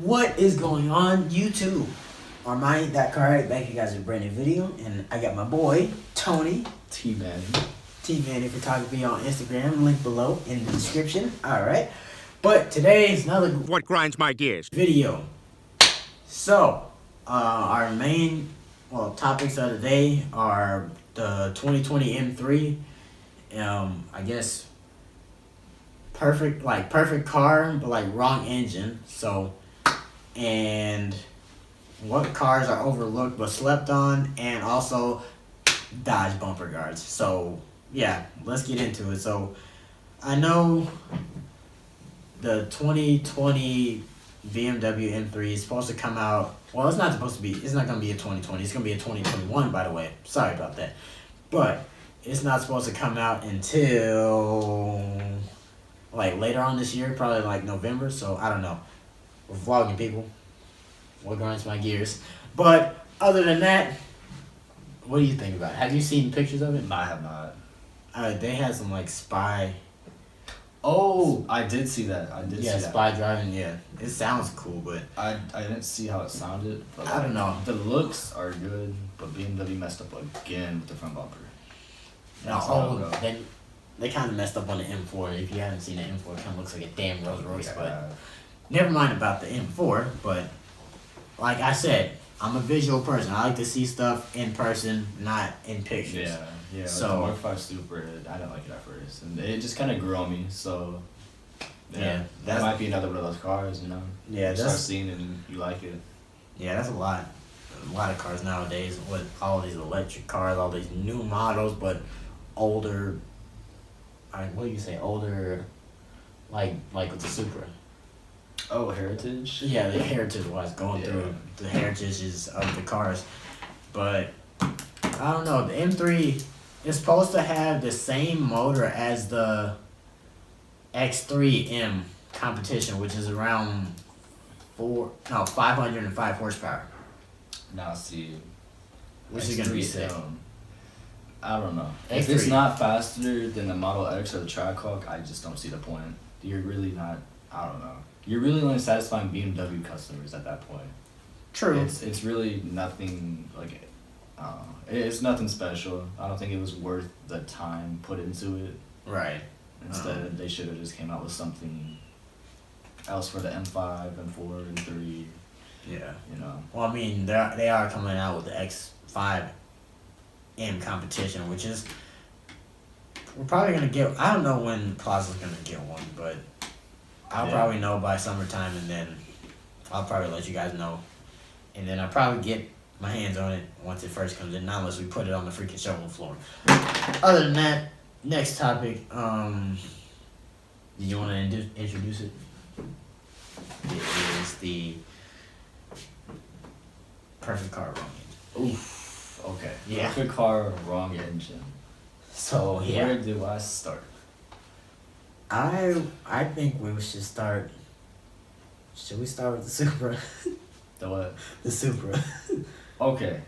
What is going on, YouTube? Armani, that car back. You guys a brand new video, and I got my boy Tony T-Man. T-Man Photography on Instagram. Link below in the description. All right, but today is another what grinds my gears video. So, our main topics of the day are the 2020 M3. I guess perfect car, but like wrong engine. So. And what cars are overlooked but slept on, and also Dodge bumper guards. So yeah, let's get into it. So I know the 2020 BMW M3 is supposed to come out. Well, it's not supposed to be. It's not gonna be a 2020. It's gonna be a 2021, by the way. Sorry about that, but it's not supposed to come out until like later on this year, probably like November. So I don't know. We're vlogging, people. What grinds my gears. But other than that, what do you think about it? Have you seen pictures of it? No, I have not. They had some like spy. Oh, I did see that. See that. Spy driving. Yeah, it sounds cool, but I didn't see how it sounded. But I don't know. The looks are good, but BMW messed up again with the front bumper. They kind of messed up on the M4. If you haven't seen the M4, it kind of looks like a damn Rolls Royce. But never mind about the M4. But like I said, I'm a visual person. I like to see stuff in person, not in pictures. Yeah. So the Mark 5 Super, I didn't like it at first, and it just kind of grew on me. So that might be another one of those cars, you know. Yeah, you start seeing it and you like it. Yeah, that's a lot of cars nowadays with all these electric cars, all these new models, but older. What do you say? Older, like with the Supra. Oh, Heritage? Yeah, the Heritage was going through the heritages of the cars. But I don't know, the M3 is supposed to have the same motor as the X3M competition, which is around 505 horsepower. Now see, which is gonna be sick. I don't know. X3. If it's not faster than the Model X or the Trackhawk, I just don't see the point. You're really not. I don't know. You're really only satisfying BMW customers at that point. True. It's really nothing like. It's nothing special. I don't think it was worth the time put into it. Right. Instead, they should have just came out with something else for the M5, M4, and 3. Yeah. You know. Well, I mean, they are coming out with the X5M competition, which is we're probably gonna get. I don't know when Plaza's gonna get one, but I'll probably know by summertime, and then I'll probably let you guys know, and then I'll probably get my hands on it once it first comes in, not unless we put it on the freaking showroom floor. Other than that, next topic. Do you want to introduce it? It is the perfect car wrong engine. Oof. Okay. Yeah. Perfect car, wrong engine. So yeah. Where do I start? I think we should start. Should we start with the Supra? The what? The Supra. Okay.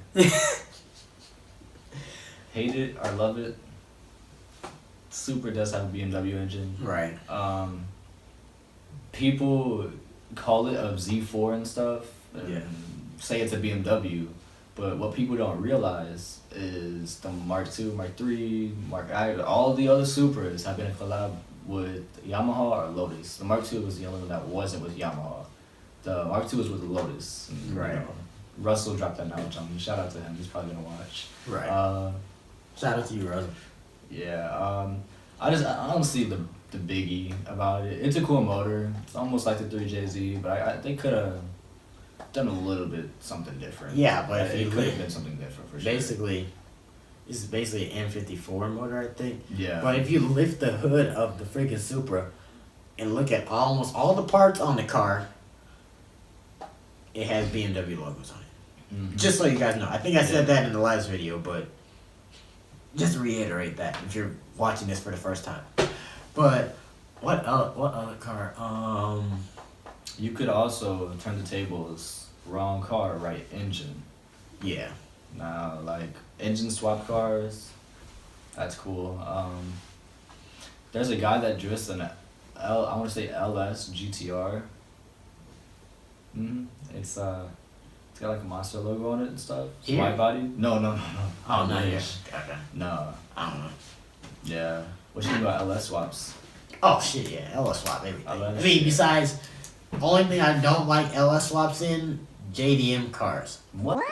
Hate it or love it. Supra does have a BMW engine. Right. People call it a Z4 and stuff. Yeah. Say it's a BMW, but what people don't realize is the Mark II, Mark III, all the other Supras have been a collab with Yamaha or Lotus. The Mark II was the only one that wasn't with Yamaha. The Mark II was with Lotus. And, right. You know, Russell dropped that knowledge on me. Shout out to him. He's probably gonna watch. Right. Shout out to you, Russell. Yeah. I don't see the biggie about it. It's a cool motor. It's almost like the 3JZ, but they could have done a little bit something different. Yeah, but it could have been something different for sure. Basically, this is basically an M54 motor, I think. Yeah. But if you lift the hood of the freaking Supra and look at almost all the parts on the car, it has BMW logos on it. Mm-hmm. Just so you guys know. I think I said that in the last video, but just to reiterate that if you're watching this for the first time. But what other car? You could also turn the tables. Wrong car, right engine. Yeah. Now, like engine swap cars, that's cool. There's a guy that drifts an I want to say LS GTR. It's got like a monster logo on it and stuff. It's Here? wide body. No. Oh, no, yeah. wish. Okay. No. I don't know. Yeah. What you think about LS swaps? Oh shit, yeah, LS swap everything. LS, I mean, yeah. besides, only thing I don't like LS swaps in JDM cars. What?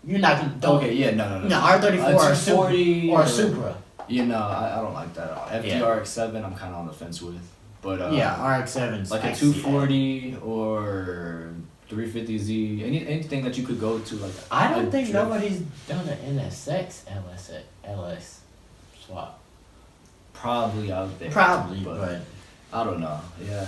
You're not gonna. Don't, Okay, yeah, no. No, R34 or a Supra. 240 Or a Supra. Yeah, no, I don't like that at all. FTR X7, I'm kind of on the fence with. But Yeah, RX-7's like a 240 or 350Z, anything that you could go to like. I don't a think drift- nobody's done an NSX LS swap. Probably out there. Probably, but I don't know. Yeah.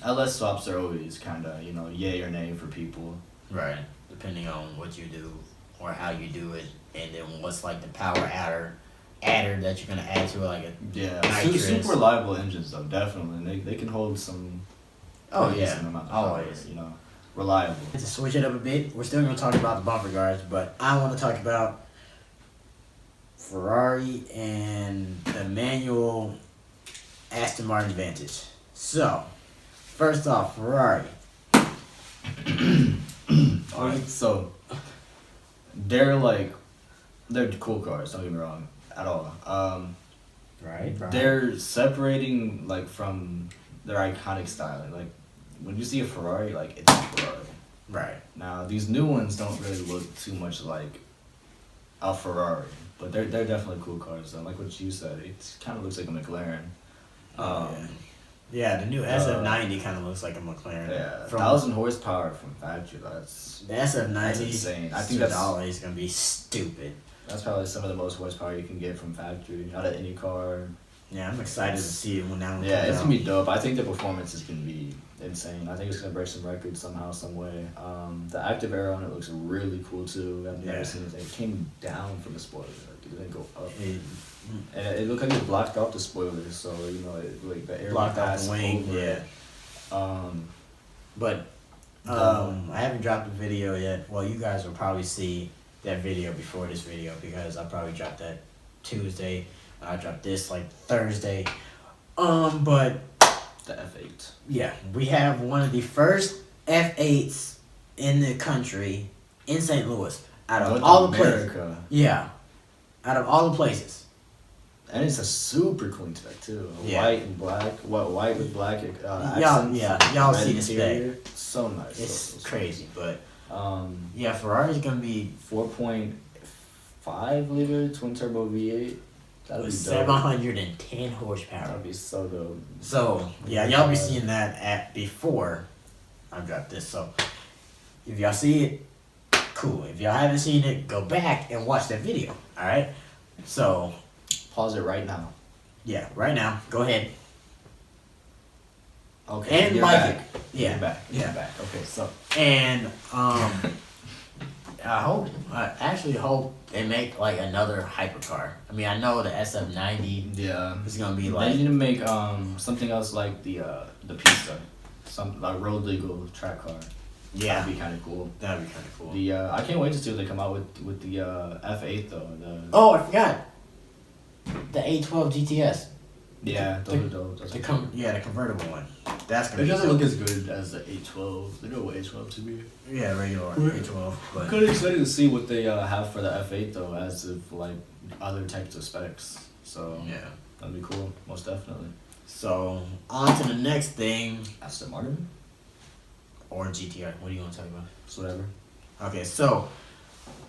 LS swaps are always kind of yay or nay for people. right, depending on what you do or how you do it, and then what's like the power adder that you're gonna add to it, like a Yeah. nitrous. Super reliable engines though, definitely. They can hold some. Oh yeah, decent amount of power, always. Reliable. To switch it up a bit, we're still gonna talk about the bumper guards, but I want to talk about Ferrari and the manual Aston Martin Vantage. So, first off, Ferrari. Alright, so they're cool cars, don't get me wrong, at all. Right. They're separating like from their iconic styling. Like when you see a Ferrari, like it's a Ferrari. Right. Now these new ones don't really look too much like a Ferrari, but they're definitely cool cars. And like what you said, it kind of looks like a McLaren. Yeah, the new SF90 kind of looks like a McLaren. Yeah, From 1,000 horsepower from factory. That's the SF90, That's insane. I think that's that's- always gonna be stupid. probably some of the most horsepower you can get from factory out of any car. Yeah, I'm excited to see it when that one Yeah, comes it's out. gonna be dope. I think the performance is gonna be insane. I think it's gonna break some records somehow, some way. The active air on it looks really cool too. I've never Yeah. seen it. It came down from the spoiler. Like, it didn't go up. It And it looked like it blocked off the spoilers, so like the air blocked out passed the wing, over yeah. it. But I haven't dropped the video yet. Well, you guys will probably see that video before this video because I probably dropped that Tuesday. I dropped this like Thursday. But The F8. yeah, we have one of the first F8s in the country in St. Louis out of North all the places. America. Yeah, out of all the places. And it's a super clean spec too. Yeah. White and black. White with black Y'all- accents. yeah, y'all red see the spec. interior. So nice. It's so crazy, but Um, yeah, Ferrari's gonna be 4.5 liter twin turbo V8. That'd be with dope. 710 horsepower. That'd be so dope. So yeah, y'all be seeing that at before I drop this. So if y'all see it, cool. If y'all haven't seen it, go back and watch that video. All right. So Pause it right now. yeah, right now, go ahead. Okay. And you're like back. it. Yeah. You're back. Yeah. You're back. Okay. So. And I actually hope they make like another hypercar. I mean, I know the SF90 Yeah. is gonna be They like need to make something else like the Pista, some like road legal track car. yeah, That'd be kind of cool. that'd be kind of cool. The I can't wait to see what they come out with the F8 though. Oh, I forgot the A12 GTS. Yeah, those are dope. Those are dope. The convertible one. That's gonna It be doesn't dope. look as good as the A12. They know what A12 to be. Yeah, regular A12, I'm but kind of excited to see what they have for the F8 though, as of like other types of specs. So yeah. that'd be cool, most definitely. So on to the next thing, Aston Martin, or GTR. What do you want to talk about? it's whatever. Okay, so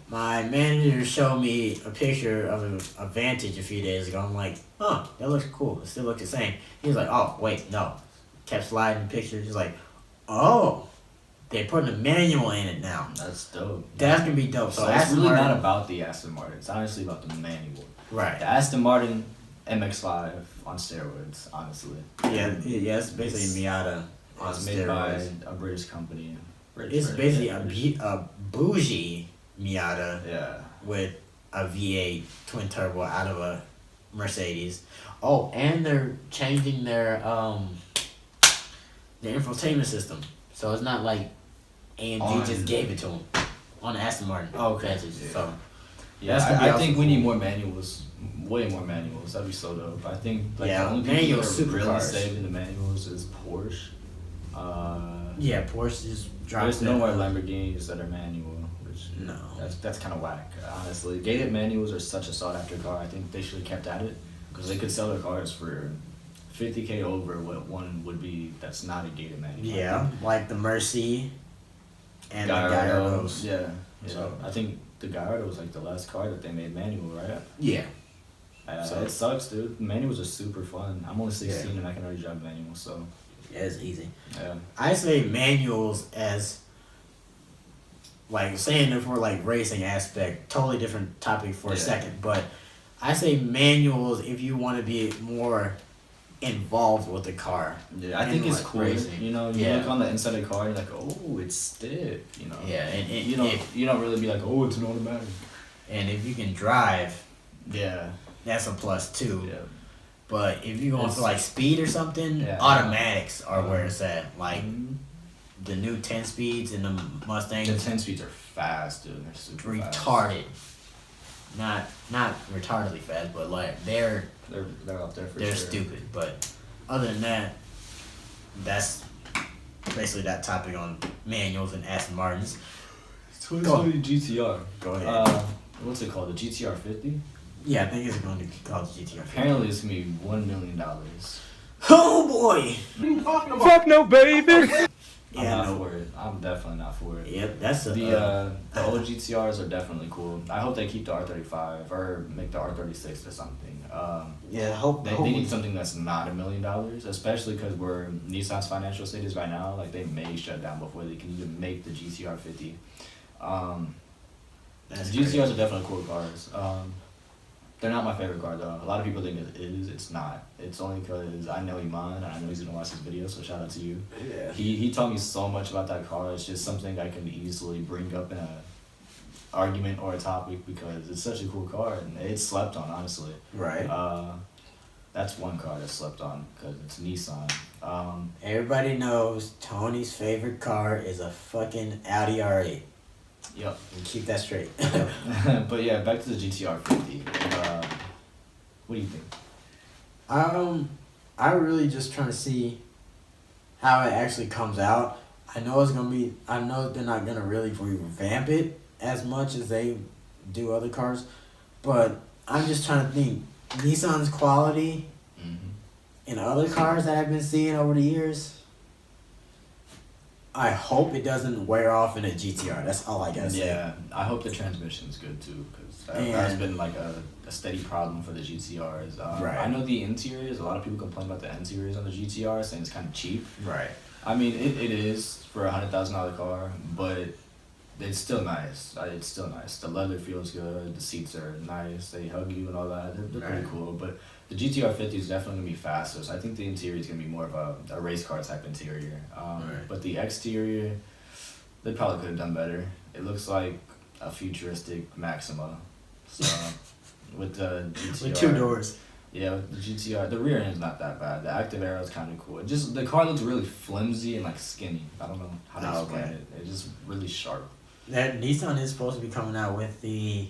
my manager showed me a picture of a Vantage a few days ago. I'm like, huh, that looks cool. It still looks the same. He was like, oh, wait, no. Kept sliding the picture. He's like, oh, they're putting a manual in it now. That's dope. That's going to be dope. So So it's Aston really Martin, not about the Aston Martin. It's honestly about the manual. right. The Aston Martin MX-5 on steroids, honestly. Yeah, it's basically Miata on It's made by steroids. a British company. It's basically a bougie Miata Yeah. with a V8 twin turbo out of a Mercedes. Oh, and they're changing their infotainment system. So it's not like AMG just gave it to them on the Aston Martin. Okay. Vantage. Yeah. So Yeah, That's gonna be I awesome. think we need more manuals. Way more manuals. That'd be so dope. I think like Yeah, the only manual people that are really supercars. saving the manuals is Porsche. Yeah, Porsche just dropped. There's no more Lamborghinis that are manual, which No. that's kind of whack. Honestly, gated manuals are such a sought after car. I think they should have kept at it because they could sell their cars for 50K over what one would be that's not a gated manual. Yeah, like the Mercy and the Gallardo. Gallardos. Yeah. So- I think the Gallardo was like the last car that they made manual, right? Yeah. So it sucks, dude. Manuals are super fun. I'm only 16 and I can already drive manual, so Yeah, it's easy. yeah. I say manuals as like saying it for like racing aspect, totally different topic for a Yeah. second, but I say manuals if you want to be more involved with the car. Yeah, I And, think it's like, cool. racing. You know, you Yeah. look on the inside of the car, you're like, oh, it's stiff. You know. Yeah, and You don't really be like, oh, it's an automatic. and if you can drive, Yeah. that's a plus too. Yeah. But if you're going It's- for like speed or something, Yeah. automatics are where it's at. Like Mhm. the new 10 speeds and the Mustangs, The 10 speeds are fast, dude. They're super fast. retarded. Not retardedly fast, but like they're They're up there for they're sure. stupid. But other than that, that's basically that topic on manuals and Aston Martins. 2020 GTR. Go ahead. What's it called? The GTR 50? Yeah, I think it's going to be called the GTR. Apparently, it's gonna be $1 million. Oh boy! Fuck no, baby. I'm Yeah, not no. for it. I'm definitely not for it. Yep, that's a, The old GTRs are definitely cool. I hope they keep the R35 or make the R36 or something. yeah. Hope They need something that's not $1 million, especially because where Nissan's financial state is right now. Like they may shut down before they can even make the GTR 50. That's GTRs crazy. are definitely cool cars. They're not my favorite car though. A lot of people think it is. It's not. It's only because I know Iman and I know he's gonna watch this video. So shout out to you. Yeah. He taught me so much about that car. It's just something I can easily bring up in a argument or a topic because it's such a cool car and it's slept on honestly. Right. That's one car that's slept on because it's Nissan. Everybody knows Tony's favorite car is a fucking Audi R8. Yep. And keep that straight. But yeah, back to the GTR 50. What do you think? I really just trying to see how it actually comes out. I know it's gonna be. I know they're not gonna really revamp it as much as they do other cars, but I'm just trying to think Nissan's quality in other cars that I've been seeing over the years. I hope it doesn't wear off in a GTR. That's all I gotta say. Yeah, I hope the transmission's good too, because that's And- been like a steady problem for the GTRs. Right. I know the interiors, a lot of people complain about the interiors on the GTR, saying it's kind of cheap. Right. I mean, it is for a $100,000 car, but it's still nice. It's still nice. The leather feels good, the seats are nice, they hug you and all that. They're pretty Right. cool, but the GTR 50 is definitely going to be faster, so I think the interior is going to be more of a race car type interior. Right. But the exterior, they probably could have done better. It looks like a futuristic Maxima. So, with the GTR. With 2 doors. Yeah, with the GTR, the rear end's not that bad. The active arrow is kind of cool. It just the car looks really flimsy and like skinny. I don't know how to Oh, explain okay. it. It's just really sharp. That Nissan is supposed to be coming out with the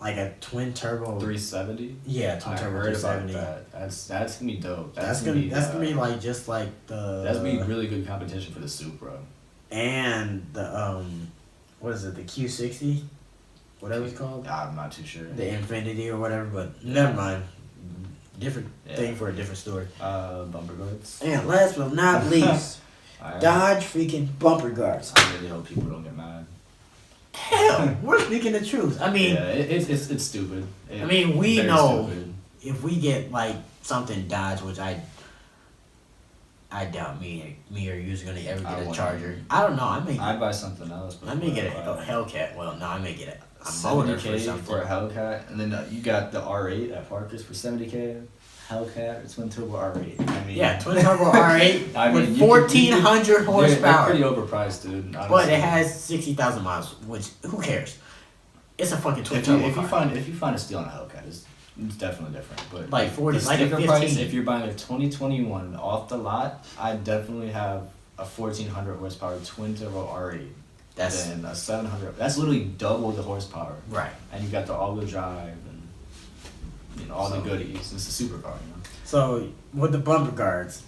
like a twin turbo. 370. Yeah, twin I turbo heard about 370. that. That's gonna be dope. That's gonna be like just like the. That's gonna be really good competition for the Supra. And the what is it? The Q60, whatever it's called. I'm not too sure. The Infinity or whatever, but never mind. Different Yeah. thing for a different story. Bumper guards. And last but not least, Dodge freaking bumper guards. I really hope people don't get mad. Hell, we're speaking the truth. I mean, Yeah, it's stupid. I mean, we Very know stupid. if we get like something Dodge, which I doubt me or you are gonna ever I get a wouldn't. Charger. I don't know. I'd buy something else. I may get a Hellcat. Well, no, I may get a motor for 70K something. for a Hellcat, and then you got the R8 at Parker's for 70K. Hellcat, it's twin turbo R8. I mean, Yeah, twin turbo R8 I mean, with you could- 1,400 they're horsepower. pretty overpriced, dude. Honestly. But it has 60,000 miles, which who cares? It's a fucking twin If you, turbo if you car. find a steal on a Hellcat, it's definitely different. But Like 40, the like a sticker price, 15. if you're buying a 2021 off the lot, I definitely have a 1,400 horsepower twin turbo R8. That's Then a 700. That's literally double the horsepower. right. And you got the all-wheel drive and all the So- goodies. It's a supercar, So with the bumper guards,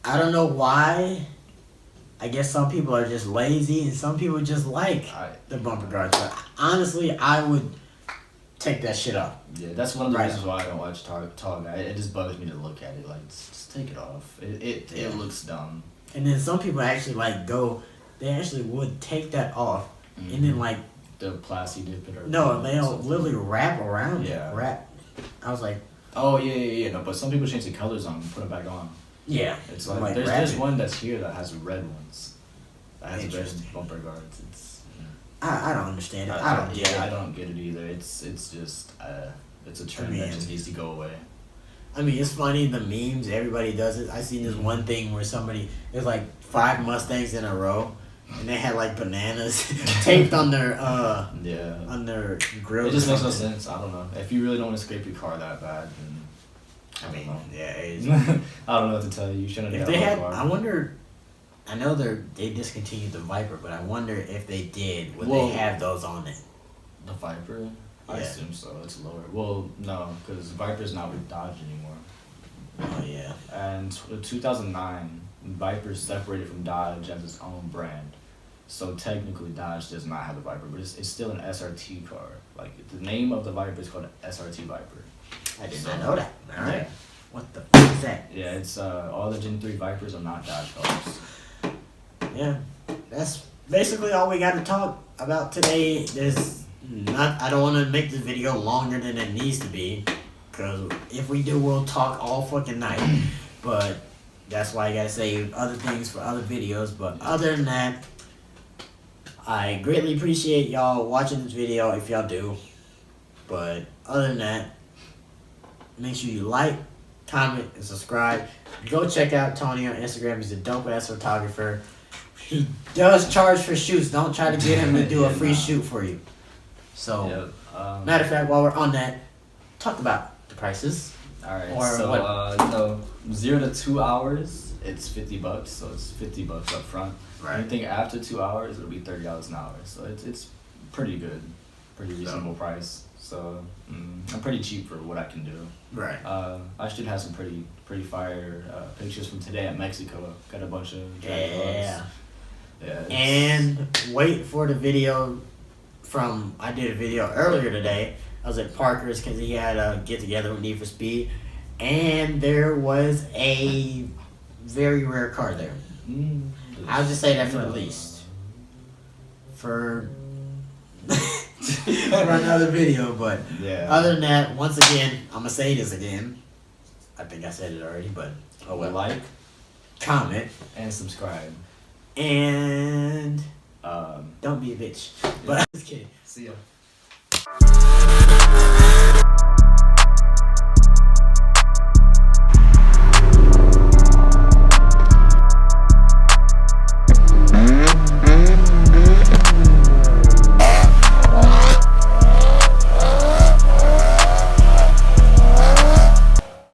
I don't know why I guess some people are just lazy and some people just like the bumper guards. But honestly, I would take that shit off. Yeah, that's one of the Right. reasons why I don't watch Tall Guy. It just bugs me to look at it. Like, just take it off. It Yeah. looks dumb. And then some people actually like they actually would take that off Mm-hmm. and then like, The plastic dip it or no, they'll something. literally wrap around Yeah. it. Wrap. I was like, Oh yeah. No, but some people change the colors on them and put it back on. yeah. It's I'm like, there's wrap this it. one that's here that has red ones. That has red Interesting. bumper guards. It's I don't understand it. I don't get it. I don't get it either. It's just it's a trend that mean- just needs to go away. I mean, it's funny, the memes, everybody does it. I seen this one thing where there's like 5 Mustangs in a row, and they had like bananas taped on their Yeah. grills. It just or makes no something. sense. I don't know. If you really don't want to scrape your car that bad, then I mean, yeah. I don't know what to tell you. You shouldn't If have they got had, a car. I wonder. I know they discontinued the Viper, but I wonder if they did, would Well- they have those on it? The Viper? I Yeah. assume so. It's lower. Well, no, because Viper's not with Dodge anymore. Oh yeah. And in 2009, Viper separated from Dodge as its own brand. So technically, Dodge does not have the Viper, but it's still an SRT car. Like, the name of the Viper is called SRT Viper. I did So- not know that. All right. Yeah. What the fuck is that? Yeah, it's all the Gen 3 Vipers are not Dodge cars. Yeah, that's basically all we got to talk about today. I don't want to make this video longer than it needs to be, because if we do, we'll talk all fucking night. But that's why I gotta save other things for other videos. But other than that, I greatly appreciate y'all watching this video if y'all do. But other than that, make sure you like, comment, and subscribe. Go check out Tony on Instagram. He's a dope ass photographer. He does charge for shoots. Don't try to get him to do a free shoot for you. So, Yep. matter of fact, while we're on that, talk about the prices. Alright, Or so what? 0 to 2 hours, it's $50, so it's $50 up front. Right. Anything after 2 hours, it'll be $30 an hour. So it's pretty good, pretty reasonable price. So I'm pretty cheap for what I can do. Right. I should have some pretty fire pictures from today at Mexico. Got a bunch of Yeah. Yeah. it's- And wait for the video I did a video earlier today. I was at Parker's because he had a get together with Need for Speed. And there was a very rare car there. I'll just say that for the least. For another video, but Yeah. other than that, once again, I'm gonna say this again. I think I said it already, but oh well. Like Comment and subscribe. and Um, don't be a bitch. But I'm just kidding. see ya.